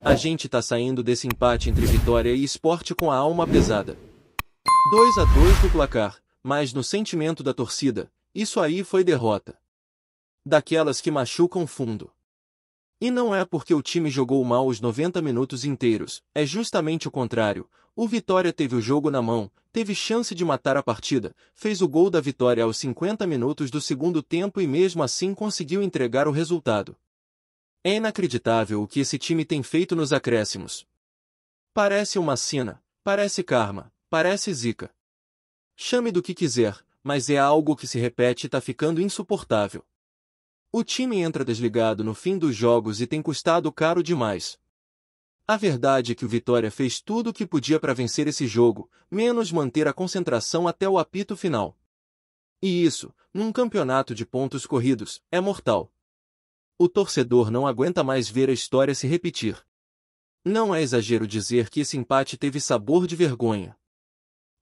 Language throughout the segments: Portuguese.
A gente tá saindo desse empate entre Vitória e Sport com a alma pesada. 2-2 do placar, mas no sentimento da torcida, isso aí foi derrota. Daquelas que machucam fundo. E não é porque o time jogou mal os 90 minutos inteiros, é justamente o contrário. O Vitória teve o jogo na mão, teve chance de matar a partida, fez o gol da vitória aos 50 minutos do segundo tempo e mesmo assim conseguiu entregar o resultado. É inacreditável o que esse time tem feito nos acréscimos. Parece uma sina, parece karma, parece zica. Chame do que quiser, mas é algo que se repete e tá ficando insuportável. O time entra desligado no fim dos jogos e tem custado caro demais. A verdade é que o Vitória fez tudo o que podia para vencer esse jogo, menos manter a concentração até o apito final. E isso, num campeonato de pontos corridos, é mortal. O torcedor não aguenta mais ver a história se repetir. Não é exagero dizer que esse empate teve sabor de vergonha.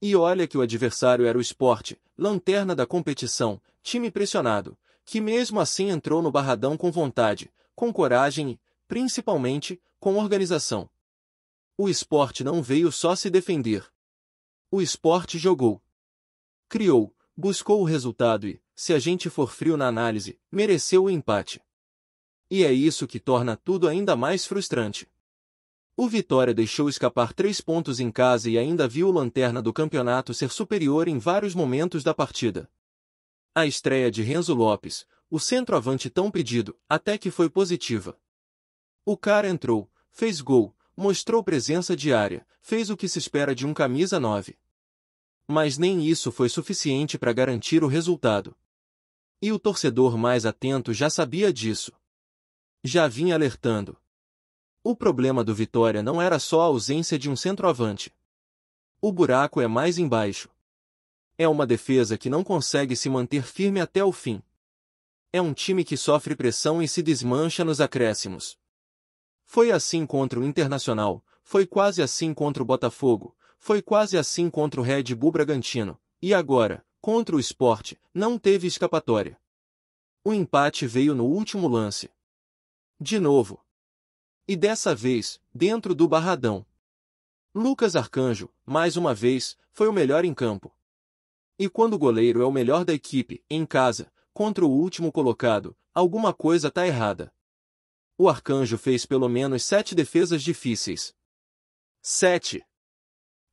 E olha que o adversário era o Sport, lanterna da competição, time pressionado, que mesmo assim entrou no Barradão com vontade, com coragem e, principalmente, com organização. O Sport não veio só se defender. O Sport jogou. Criou, buscou o resultado e, se a gente for frio na análise, mereceu o empate. E é isso que torna tudo ainda mais frustrante. O Vitória deixou escapar 3 pontos em casa e ainda viu o lanterna do campeonato ser superior em vários momentos da partida. A estreia de Renzo Lopes, o centroavante tão pedido, até que foi positiva. O cara entrou, fez gol, mostrou presença diária, fez o que se espera de um camisa 9. Mas nem isso foi suficiente para garantir o resultado. E o torcedor mais atento já sabia disso. Já vinha alertando. O problema do Vitória não era só a ausência de um centroavante. O buraco é mais embaixo. É uma defesa que não consegue se manter firme até o fim. É um time que sofre pressão e se desmancha nos acréscimos. Foi assim contra o Internacional, foi quase assim contra o Botafogo, foi quase assim contra o Red Bull Bragantino, e agora, contra o Sport, não teve escapatória. O empate veio no último lance. De novo. E dessa vez, dentro do Barradão. Lucas Arcanjo, mais uma vez, foi o melhor em campo. E quando o goleiro é o melhor da equipe, em casa, contra o último colocado, alguma coisa tá errada. O Arcanjo fez pelo menos 7 defesas difíceis. 7.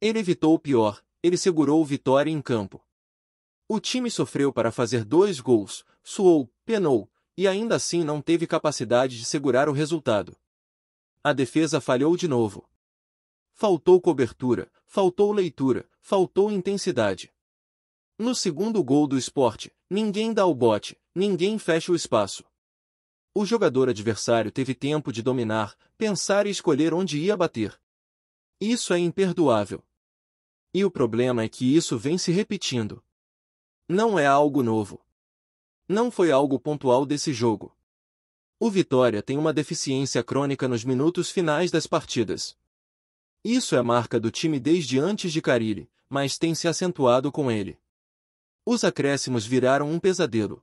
Ele evitou o pior, ele segurou o Vitória em campo. O time sofreu para fazer 2 gols, suou, penou, e ainda assim não teve capacidade de segurar o resultado. A defesa falhou de novo. Faltou cobertura, faltou leitura, faltou intensidade. No segundo gol do Sport, ninguém dá o bote, ninguém fecha o espaço. O jogador adversário teve tempo de dominar, pensar e escolher onde ia bater. Isso é imperdoável. E o problema é que isso vem se repetindo. Não é algo novo. Não foi algo pontual desse jogo. O Vitória tem uma deficiência crônica nos minutos finais das partidas. Isso é marca do time desde antes de Carille, mas tem se acentuado com ele. Os acréscimos viraram um pesadelo.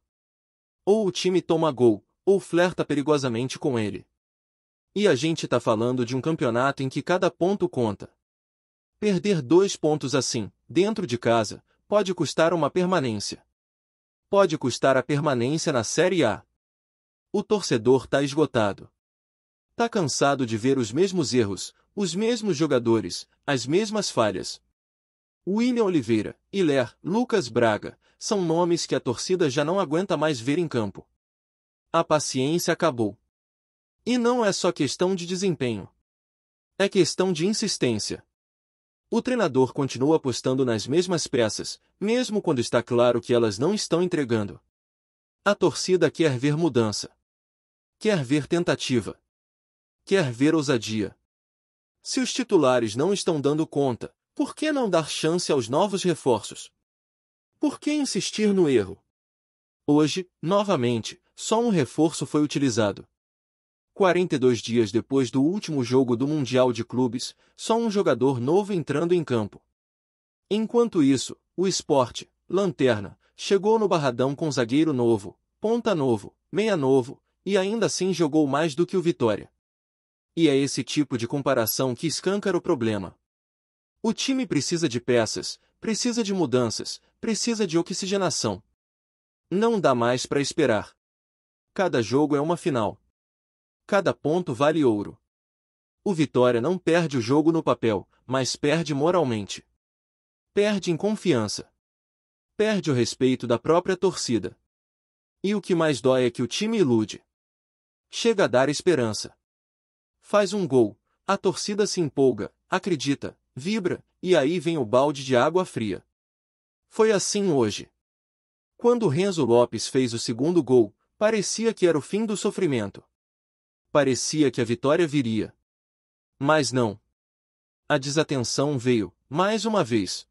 Ou o time toma gol, ou flerta perigosamente com ele. E a gente tá falando de um campeonato em que cada ponto conta. Perder 2 pontos assim, dentro de casa, pode custar uma permanência. Pode custar a permanência na Série A. O torcedor tá esgotado. Tá cansado de ver os mesmos erros, os mesmos jogadores, as mesmas falhas. William Oliveira, Hilaire, Lucas Braga, são nomes que a torcida já não aguenta mais ver em campo. A paciência acabou. E não é só questão de desempenho. É questão de insistência. O treinador continua apostando nas mesmas peças, mesmo quando está claro que elas não estão entregando. A torcida quer ver mudança. Quer ver tentativa. Quer ver ousadia. Se os titulares não estão dando conta, por que não dar chance aos novos reforços? Por que insistir no erro? Hoje, novamente, só um reforço foi utilizado. 42 dias depois do último jogo do Mundial de Clubes, só um jogador novo entrando em campo. Enquanto isso, o Sport, lanterna, chegou no Barradão com zagueiro novo, ponta novo, meia novo, e ainda assim jogou mais do que o Vitória. E é esse tipo de comparação que escancara o problema. O time precisa de peças, precisa de mudanças, precisa de oxigenação. Não dá mais para esperar. Cada jogo é uma final. Cada ponto vale ouro. O Vitória não perde o jogo no papel, mas perde moralmente. Perde em confiança. Perde o respeito da própria torcida. E o que mais dói é que o time ilude. Chega a dar esperança. Faz um gol, a torcida se empolga, acredita, vibra, e aí vem o balde de água fria. Foi assim hoje. Quando Renzo Lopes fez o segundo gol, parecia que era o fim do sofrimento. Parecia que a vitória viria. Mas não. A desatenção veio, mais uma vez.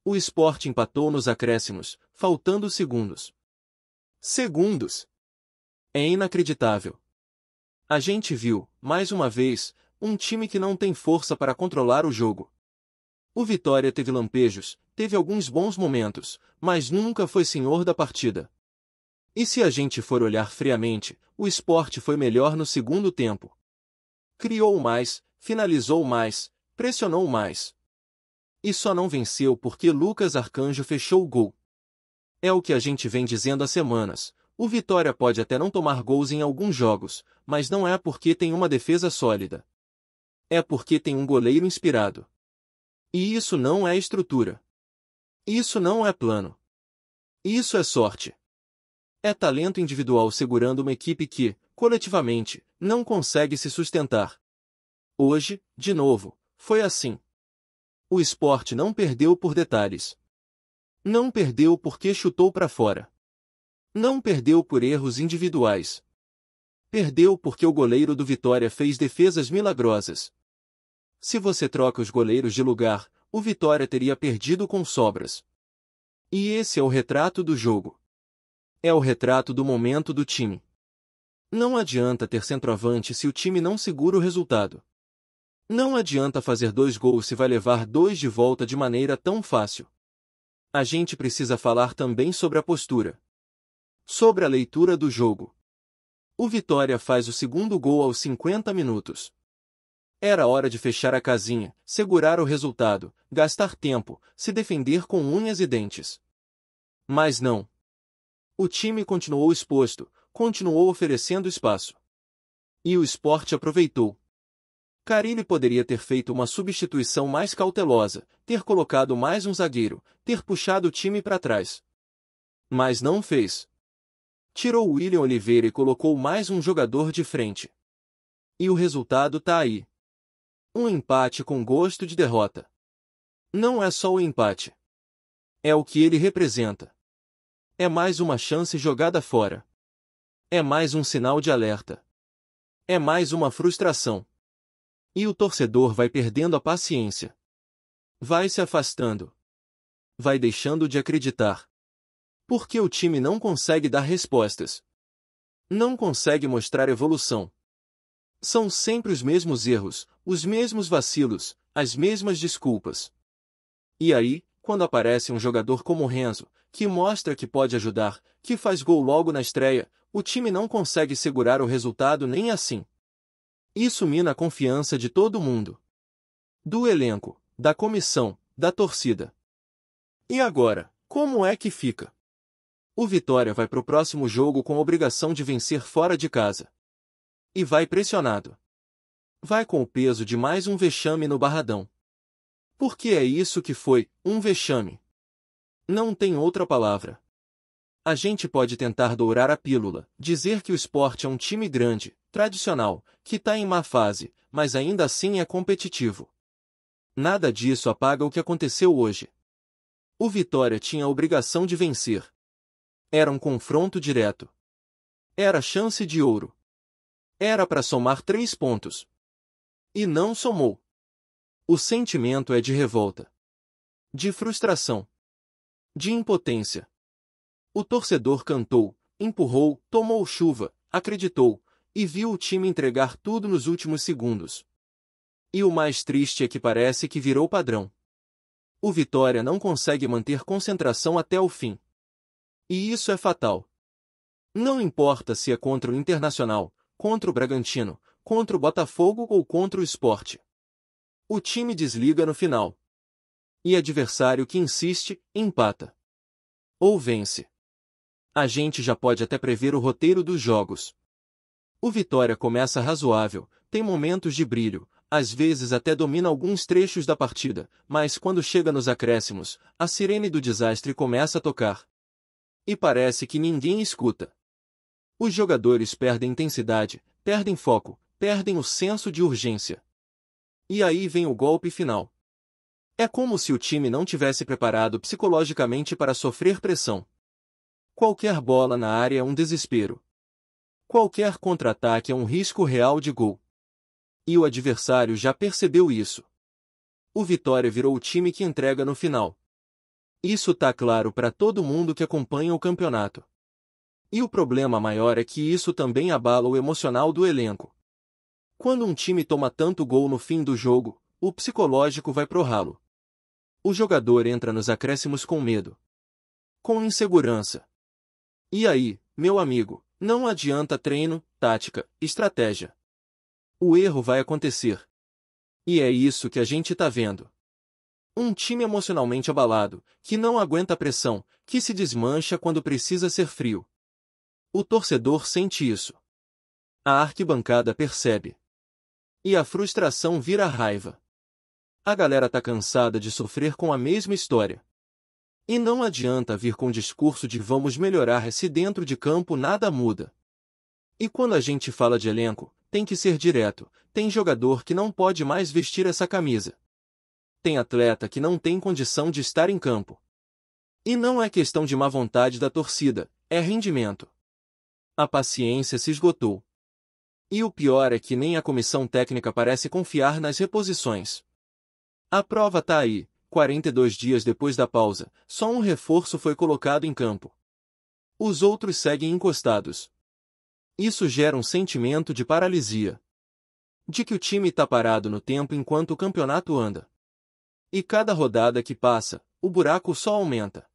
O Sport empatou nos acréscimos, faltando segundos. Segundos! É inacreditável. A gente viu, mais uma vez, um time que não tem força para controlar o jogo. O Vitória teve lampejos, teve alguns bons momentos, mas nunca foi senhor da partida. E se a gente for olhar friamente, o Sport foi melhor no segundo tempo. Criou mais, finalizou mais, pressionou mais. E só não venceu porque Lucas Arcanjo fechou o gol. É o que a gente vem dizendo há semanas. O Vitória pode até não tomar gols em alguns jogos, mas não é porque tem uma defesa sólida. É porque tem um goleiro inspirado. E isso não é estrutura. Isso não é plano. Isso é sorte. É talento individual segurando uma equipe que, coletivamente, não consegue se sustentar. Hoje, de novo, foi assim. O Sport não perdeu por detalhes. Não perdeu porque chutou para fora. Não perdeu por erros individuais. Perdeu porque o goleiro do Vitória fez defesas milagrosas. Se você troca os goleiros de lugar, o Vitória teria perdido com sobras. E esse é o retrato do jogo. É o retrato do momento do time. Não adianta ter centroavante se o time não segura o resultado. Não adianta fazer 2 gols se vai levar 2 de volta de maneira tão fácil. A gente precisa falar também sobre a postura. Sobre a leitura do jogo. O Vitória faz o segundo gol aos 50 minutos. Era hora de fechar a casinha, segurar o resultado, gastar tempo, se defender com unhas e dentes. Mas não. O time continuou exposto, continuou oferecendo espaço. E o Sport aproveitou. Carille poderia ter feito uma substituição mais cautelosa, ter colocado mais um zagueiro, ter puxado o time para trás. Mas não fez. Tirou William Oliveira e colocou mais um jogador de frente. E o resultado tá aí. Um empate com gosto de derrota. Não é só o empate. É o que ele representa. É mais uma chance jogada fora. É mais um sinal de alerta. É mais uma frustração. E o torcedor vai perdendo a paciência. Vai se afastando. Vai deixando de acreditar. Porque o time não consegue dar respostas. Não consegue mostrar evolução. São sempre os mesmos erros, os mesmos vacilos, as mesmas desculpas. E aí, quando aparece um jogador como o Renzo, que mostra que pode ajudar, que faz gol logo na estreia, o time não consegue segurar o resultado nem assim. Isso mina a confiança de todo mundo. Do elenco, da comissão, da torcida. E agora, como é que fica? O Vitória vai pro próximo jogo com a obrigação de vencer fora de casa. E vai pressionado. Vai com o peso de mais um vexame no Barradão. Porque é isso que foi, um vexame. Não tem outra palavra. A gente pode tentar dourar a pílula, dizer que o Sport é um time grande, tradicional, que tá em má fase, mas ainda assim é competitivo. Nada disso apaga o que aconteceu hoje. O Vitória tinha a obrigação de vencer. Era um confronto direto. Era chance de ouro. Era para somar 3 pontos. E não somou. O sentimento é de revolta. De frustração. De impotência. O torcedor cantou, empurrou, tomou chuva, acreditou, e viu o time entregar tudo nos últimos segundos. E o mais triste é que parece que virou padrão. O Vitória não consegue manter concentração até o fim. E isso é fatal. Não importa se é contra o Internacional, contra o Bragantino, contra o Botafogo ou contra o Sport. O time desliga no final. E adversário que insiste, empata. Ou vence. A gente já pode até prever o roteiro dos jogos. O Vitória começa razoável, tem momentos de brilho, às vezes até domina alguns trechos da partida, mas quando chega nos acréscimos, a sirene do desastre começa a tocar. E parece que ninguém escuta. Os jogadores perdem intensidade, perdem foco, perdem o senso de urgência. E aí vem o golpe final. É como se o time não tivesse preparado psicologicamente para sofrer pressão. Qualquer bola na área é um desespero. Qualquer contra-ataque é um risco real de gol. E o adversário já percebeu isso. O Vitória virou o time que entrega no final. Isso tá claro para todo mundo que acompanha o campeonato. E o problema maior é que isso também abala o emocional do elenco. Quando um time toma tanto gol no fim do jogo, o psicológico vai pro ralo. O jogador entra nos acréscimos com medo. Com insegurança. E aí, meu amigo, não adianta treino, tática, estratégia. O erro vai acontecer. E é isso que a gente tá vendo. Um time emocionalmente abalado, que não aguenta a pressão, que se desmancha quando precisa ser frio. O torcedor sente isso. A arquibancada percebe. E a frustração vira raiva. A galera tá cansada de sofrer com a mesma história. E não adianta vir com o discurso de vamos melhorar se dentro de campo nada muda. E quando a gente fala de elenco, tem que ser direto, tem jogador que não pode mais vestir essa camisa. Tem atleta que não tem condição de estar em campo. E não é questão de má vontade da torcida, é rendimento. A paciência se esgotou. E o pior é que nem a comissão técnica parece confiar nas reposições. A prova tá aí. 42 dias depois da pausa, só um reforço foi colocado em campo. Os outros seguem encostados. Isso gera um sentimento de paralisia. De que o time está parado no tempo enquanto o campeonato anda. E cada rodada que passa, o buraco só aumenta.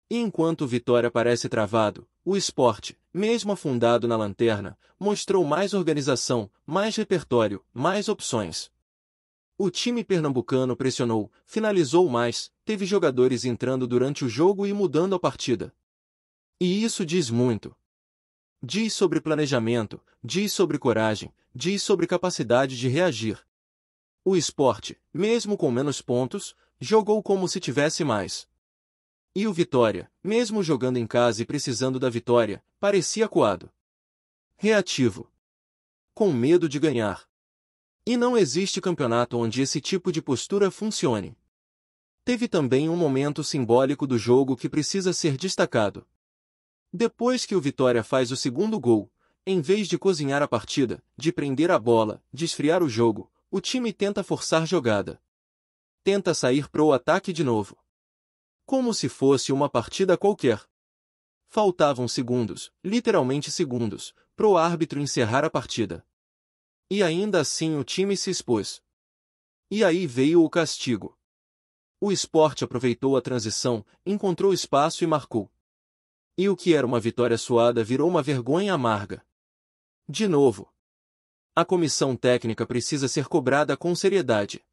E enquanto o Vitória parece travado, o Sport, mesmo afundado na lanterna, mostrou mais organização, mais repertório, mais opções. O time pernambucano pressionou, finalizou mais, teve jogadores entrando durante o jogo e mudando a partida. E isso diz muito. Diz sobre planejamento, diz sobre coragem, diz sobre capacidade de reagir. O Sport, mesmo com menos pontos, jogou como se tivesse mais. E o Vitória, mesmo jogando em casa e precisando da vitória, parecia acuado. Reativo. Com medo de ganhar. E não existe campeonato onde esse tipo de postura funcione. Teve também um momento simbólico do jogo que precisa ser destacado. Depois que o Vitória faz o segundo gol, em vez de cozinhar a partida, de prender a bola, de esfriar o jogo, o time tenta forçar jogada. Tenta sair pro ataque de novo. Como se fosse uma partida qualquer. Faltavam segundos, literalmente segundos, pro árbitro encerrar a partida. E ainda assim o time se expôs. E aí veio o castigo. O Sport aproveitou a transição, encontrou espaço e marcou. E o que era uma vitória suada virou uma vergonha amarga. De novo. A comissão técnica precisa ser cobrada com seriedade.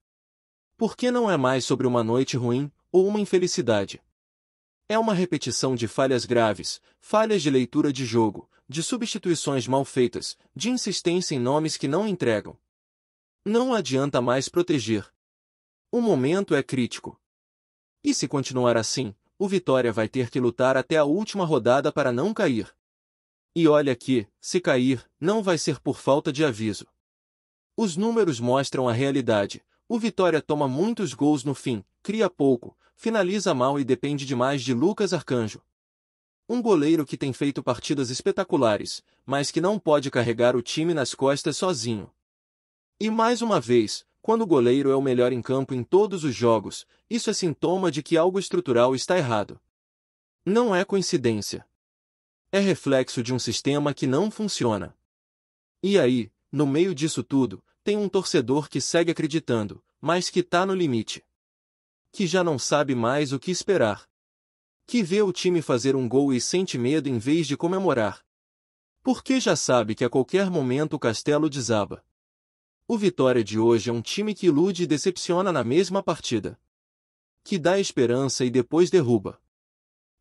Porque não é mais sobre uma noite ruim, ou uma infelicidade. É uma repetição de falhas graves, falhas de leitura de jogo, de substituições mal feitas, de insistência em nomes que não entregam. Não adianta mais proteger. O momento é crítico. E se continuar assim, o Vitória vai ter que lutar até a última rodada para não cair. E olha que, se cair, não vai ser por falta de aviso. Os números mostram a realidade. O Vitória toma muitos gols no fim, cria pouco, finaliza mal e depende demais de Lucas Arcanjo. Um goleiro que tem feito partidas espetaculares, mas que não pode carregar o time nas costas sozinho. E mais uma vez, quando o goleiro é o melhor em campo em todos os jogos, isso é sintoma de que algo estrutural está errado. Não é coincidência. É reflexo de um sistema que não funciona. E aí, no meio disso tudo, tem um torcedor que segue acreditando, mas que tá no limite. Que já não sabe mais o que esperar. Que vê o time fazer um gol e sente medo em vez de comemorar. Porque já sabe que a qualquer momento o castelo desaba. O Vitória de hoje é um time que ilude e decepciona na mesma partida. Que dá esperança e depois derruba.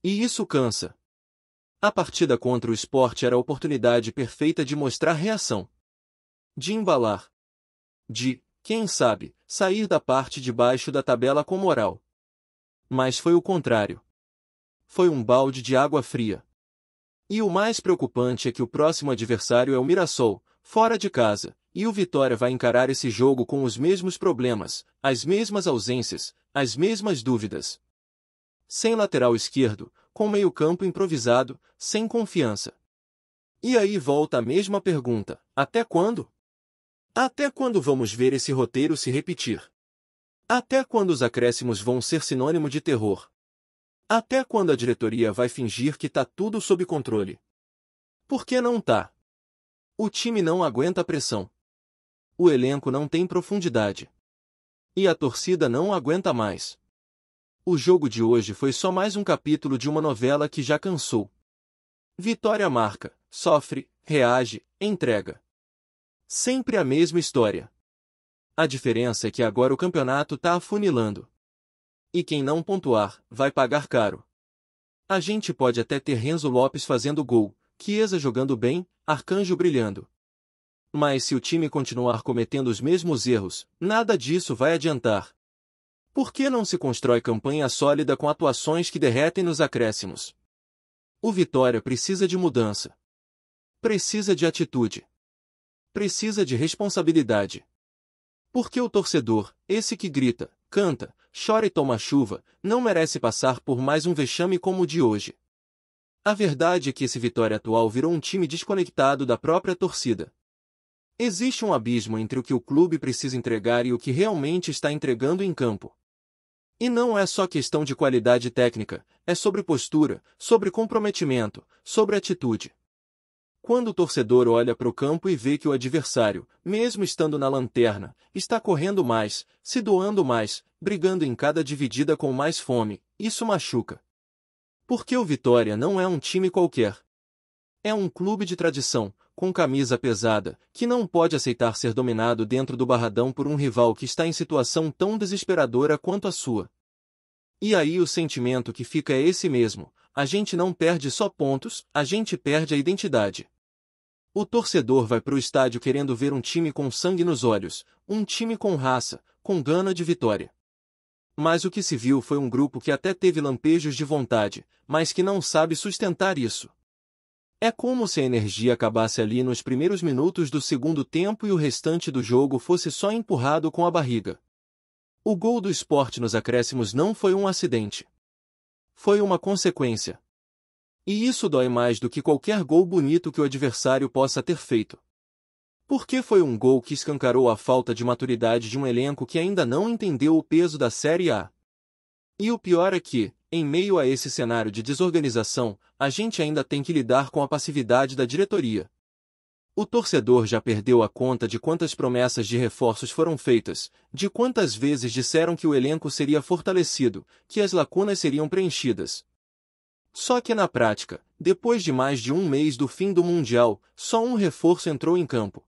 E isso cansa. A partida contra o Sport era a oportunidade perfeita de mostrar reação. De embalar. De, quem sabe, sair da parte de baixo da tabela com moral. Mas foi o contrário. Foi um balde de água fria. E o mais preocupante é que o próximo adversário é o Mirassol, fora de casa, e o Vitória vai encarar esse jogo com os mesmos problemas, as mesmas ausências, as mesmas dúvidas. Sem lateral esquerdo, com meio-campo improvisado, sem confiança. E aí volta a mesma pergunta: até quando? Até quando vamos ver esse roteiro se repetir? Até quando os acréscimos vão ser sinônimo de terror? Até quando a diretoria vai fingir que tá tudo sob controle? Por que não tá? O time não aguenta a pressão. O elenco não tem profundidade. E a torcida não aguenta mais. O jogo de hoje foi só mais um capítulo de uma novela que já cansou. Vitória marca, sofre, reage, entrega. Sempre a mesma história. A diferença é que agora o campeonato tá afunilando. E quem não pontuar, vai pagar caro. A gente pode até ter Renzo Lopes fazendo gol, Chiesa jogando bem, Arcanjo brilhando. Mas se o time continuar cometendo os mesmos erros, nada disso vai adiantar. Por que não se constrói campanha sólida com atuações que derretem nos acréscimos? O Vitória precisa de mudança. Precisa de atitude. Precisa de responsabilidade. Porque o torcedor, esse que grita, canta, chora e toma chuva, não merece passar por mais um vexame como o de hoje. A verdade é que esse Vitória atual virou um time desconectado da própria torcida. Existe um abismo entre o que o clube precisa entregar e o que realmente está entregando em campo. E não é só questão de qualidade técnica, é sobre postura, sobre comprometimento, sobre atitude. Quando o torcedor olha para o campo e vê que o adversário, mesmo estando na lanterna, está correndo mais, se doando mais, brigando em cada dividida com mais fome, isso machuca. Porque o Vitória não é um time qualquer. É um clube de tradição, com camisa pesada, que não pode aceitar ser dominado dentro do Barradão por um rival que está em situação tão desesperadora quanto a sua. E aí o sentimento que fica é esse mesmo: a gente não perde só pontos, a gente perde a identidade. O torcedor vai para o estádio querendo ver um time com sangue nos olhos, um time com raça, com gana de vitória. Mas o que se viu foi um grupo que até teve lampejos de vontade, mas que não sabe sustentar isso. É como se a energia acabasse ali nos primeiros minutos do segundo tempo e o restante do jogo fosse só empurrado com a barriga. O gol do Sport nos acréscimos não foi um acidente. Foi uma consequência. E isso dói mais do que qualquer gol bonito que o adversário possa ter feito. Porque foi um gol que escancarou a falta de maturidade de um elenco que ainda não entendeu o peso da Série A. E o pior é que, em meio a esse cenário de desorganização, a gente ainda tem que lidar com a passividade da diretoria. O torcedor já perdeu a conta de quantas promessas de reforços foram feitas, de quantas vezes disseram que o elenco seria fortalecido, que as lacunas seriam preenchidas. Só que na prática, depois de mais de um mês do fim do Mundial, só um reforço entrou em campo.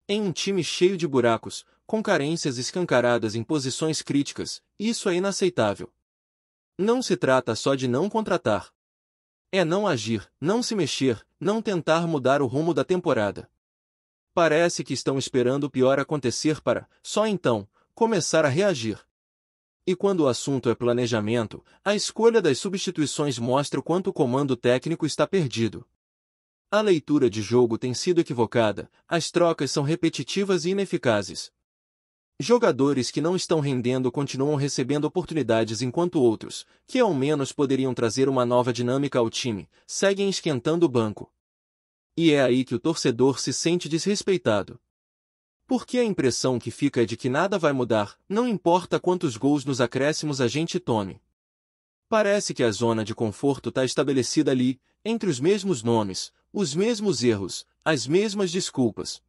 Em um time cheio de buracos, com carências escancaradas em posições críticas, isso é inaceitável. Não se trata só de não contratar. É não agir, não se mexer, não tentar mudar o rumo da temporada. Parece que estão esperando o pior acontecer para, só então, começar a reagir. E quando o assunto é planejamento, a escolha das substituições mostra o quanto o comando técnico está perdido. A leitura de jogo tem sido equivocada, as trocas são repetitivas e ineficazes. Jogadores que não estão rendendo continuam recebendo oportunidades enquanto outros, que ao menos poderiam trazer uma nova dinâmica ao time, seguem esquentando o banco. E é aí que o torcedor se sente desrespeitado. Porque a impressão que fica é de que nada vai mudar, não importa quantos gols nos acréscimos a gente tome. Parece que a zona de conforto está estabelecida ali, entre os mesmos nomes, os mesmos erros, as mesmas desculpas.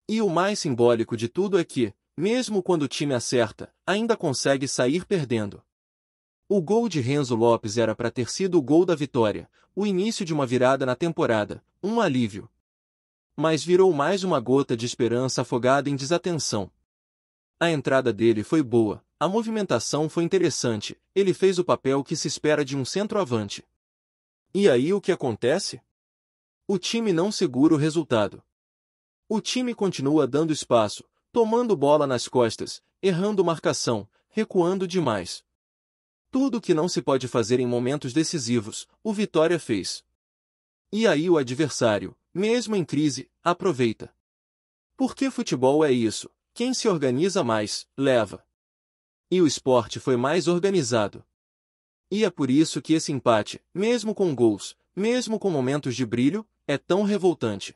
E o mais simbólico de tudo é que, mesmo quando o time acerta, ainda consegue sair perdendo. O gol de Renzo Lopes era para ter sido o gol da vitória, o início de uma virada na temporada, um alívio. Mas virou mais uma gota de esperança afogada em desatenção. A entrada dele foi boa, a movimentação foi interessante, ele fez o papel que se espera de um centroavante. E aí o que acontece? O time não segura o resultado. O time continua dando espaço, tomando bola nas costas, errando marcação, recuando demais. Tudo que não se pode fazer em momentos decisivos, o Vitória fez. E aí o adversário, mesmo em crise, aproveita. Porque futebol é isso, quem se organiza mais, leva. E o Sport foi mais organizado. E é por isso que esse empate, mesmo com gols, mesmo com momentos de brilho, é tão revoltante.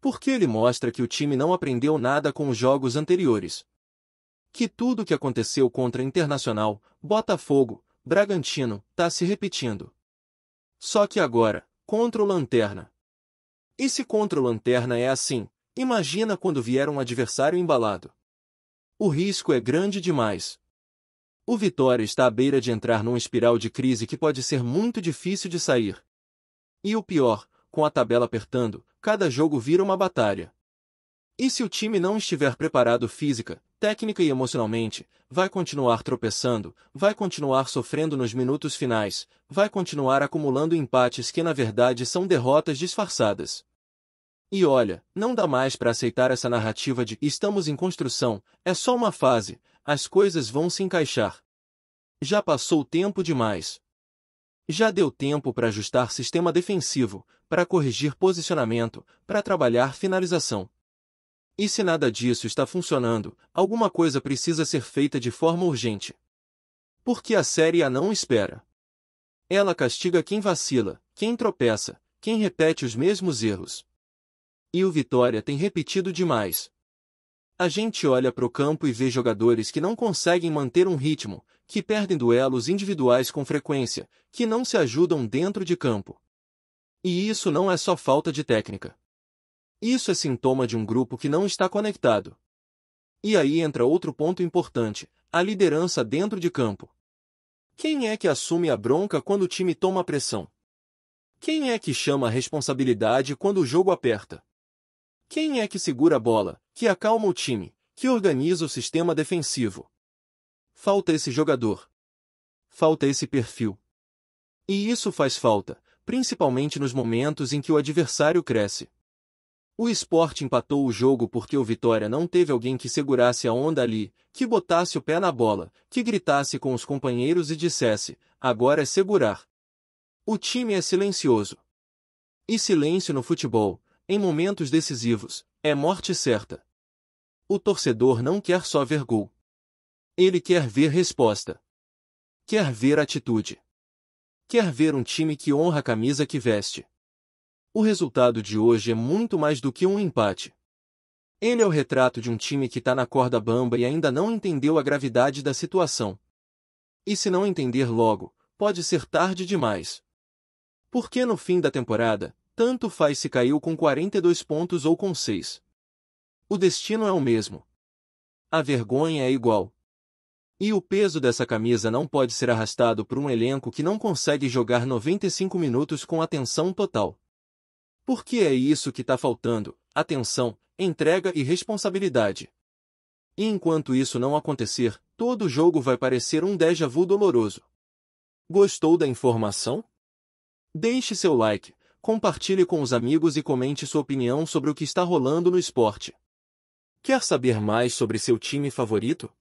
Porque ele mostra que o time não aprendeu nada com os jogos anteriores. Que tudo o que aconteceu contra Internacional, Botafogo, Bragantino, tá se repetindo. Só que agora, contra o Lanterna. E se contra o Lanterna é assim, imagina quando vier um adversário embalado. O risco é grande demais. O Vitória está à beira de entrar num espiral de crise que pode ser muito difícil de sair. E o pior, com a tabela apertando, cada jogo vira uma batalha. E se o time não estiver preparado física, técnica e emocionalmente, vai continuar tropeçando, vai continuar sofrendo nos minutos finais, vai continuar acumulando empates que na verdade são derrotas disfarçadas. E olha, não dá mais para aceitar essa narrativa de "estamos em construção, é só uma fase, as coisas vão se encaixar". Já passou tempo demais. Já deu tempo para ajustar sistema defensivo, para corrigir posicionamento, para trabalhar finalização. E se nada disso está funcionando, alguma coisa precisa ser feita de forma urgente. Porque a Série A não espera. Ela castiga quem vacila, quem tropeça, quem repete os mesmos erros. E o Vitória tem repetido demais. A gente olha para o campo e vê jogadores que não conseguem manter um ritmo, que perdem duelos individuais com frequência, que não se ajudam dentro de campo. E isso não é só falta de técnica. Isso é sintoma de um grupo que não está conectado. E aí entra outro ponto importante, a liderança dentro de campo. Quem é que assume a bronca quando o time toma pressão? Quem é que chama a responsabilidade quando o jogo aperta? Quem é que segura a bola, que acalma o time, que organiza o sistema defensivo? Falta esse jogador. Falta esse perfil. E isso faz falta, principalmente nos momentos em que o adversário cresce. O Sport empatou o jogo porque o Vitória não teve alguém que segurasse a onda ali, que botasse o pé na bola, que gritasse com os companheiros e dissesse, agora é segurar. O time é silencioso. E silêncio no futebol, em momentos decisivos, é morte certa. O torcedor não quer só ver gol. Ele quer ver resposta. Quer ver atitude. Quer ver um time que honra a camisa que veste. O resultado de hoje é muito mais do que um empate. Ele é o retrato de um time que está na corda bamba e ainda não entendeu a gravidade da situação. E se não entender logo, pode ser tarde demais. Porque no fim da temporada, tanto faz se caiu com 42 pontos ou com 6. O destino é o mesmo. A vergonha é igual. E o peso dessa camisa não pode ser arrastado por um elenco que não consegue jogar 95 minutos com atenção total. Porque é isso que está faltando, atenção, entrega e responsabilidade. E enquanto isso não acontecer, todo jogo vai parecer um déjà vu doloroso. Gostou da informação? Deixe seu like, compartilhe com os amigos e comente sua opinião sobre o que está rolando no esporte. Quer saber mais sobre seu time favorito?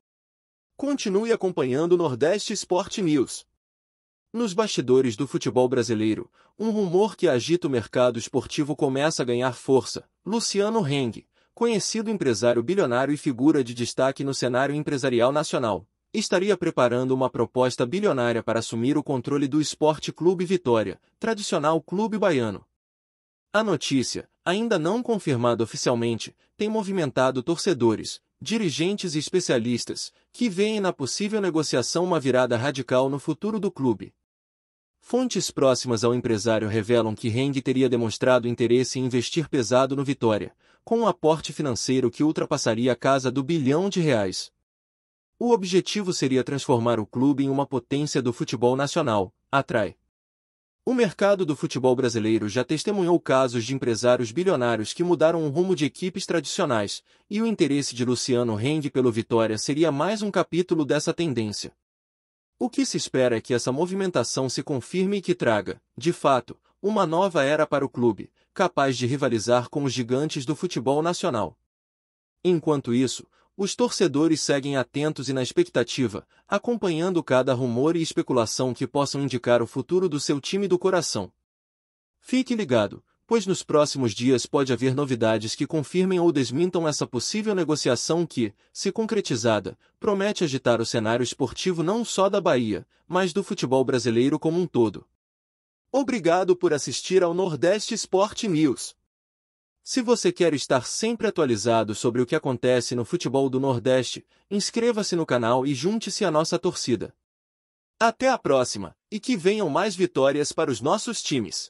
Continue acompanhando o Nordeste Sport News. Nos bastidores do futebol brasileiro, um rumor que agita o mercado esportivo começa a ganhar força. Luciano Heng, conhecido empresário bilionário e figura de destaque no cenário empresarial nacional, estaria preparando uma proposta bilionária para assumir o controle do Sport Clube Vitória, tradicional clube baiano. A notícia, ainda não confirmada oficialmente, tem movimentado torcedores, dirigentes e especialistas, que veem na possível negociação uma virada radical no futuro do clube. Fontes próximas ao empresário revelam que Heng teria demonstrado interesse em investir pesado no Vitória, com um aporte financeiro que ultrapassaria a casa do R$ 1 bilhão. O objetivo seria transformar o clube em uma potência do futebol nacional, atrai. O mercado do futebol brasileiro já testemunhou casos de empresários bilionários que mudaram o rumo de equipes tradicionais, e o interesse de Luciano Heng pelo Vitória seria mais um capítulo dessa tendência. O que se espera é que essa movimentação se confirme e que traga, de fato, uma nova era para o clube, capaz de rivalizar com os gigantes do futebol nacional. Enquanto isso, os torcedores seguem atentos e na expectativa, acompanhando cada rumor e especulação que possam indicar o futuro do seu time do coração. Fique ligado, pois nos próximos dias pode haver novidades que confirmem ou desmintam essa possível negociação que, se concretizada, promete agitar o cenário esportivo não só da Bahia, mas do futebol brasileiro como um todo. Obrigado por assistir ao Nordeste Sport News. Se você quer estar sempre atualizado sobre o que acontece no futebol do Nordeste, inscreva-se no canal e junte-se à nossa torcida. Até a próxima, e que venham mais vitórias para os nossos times!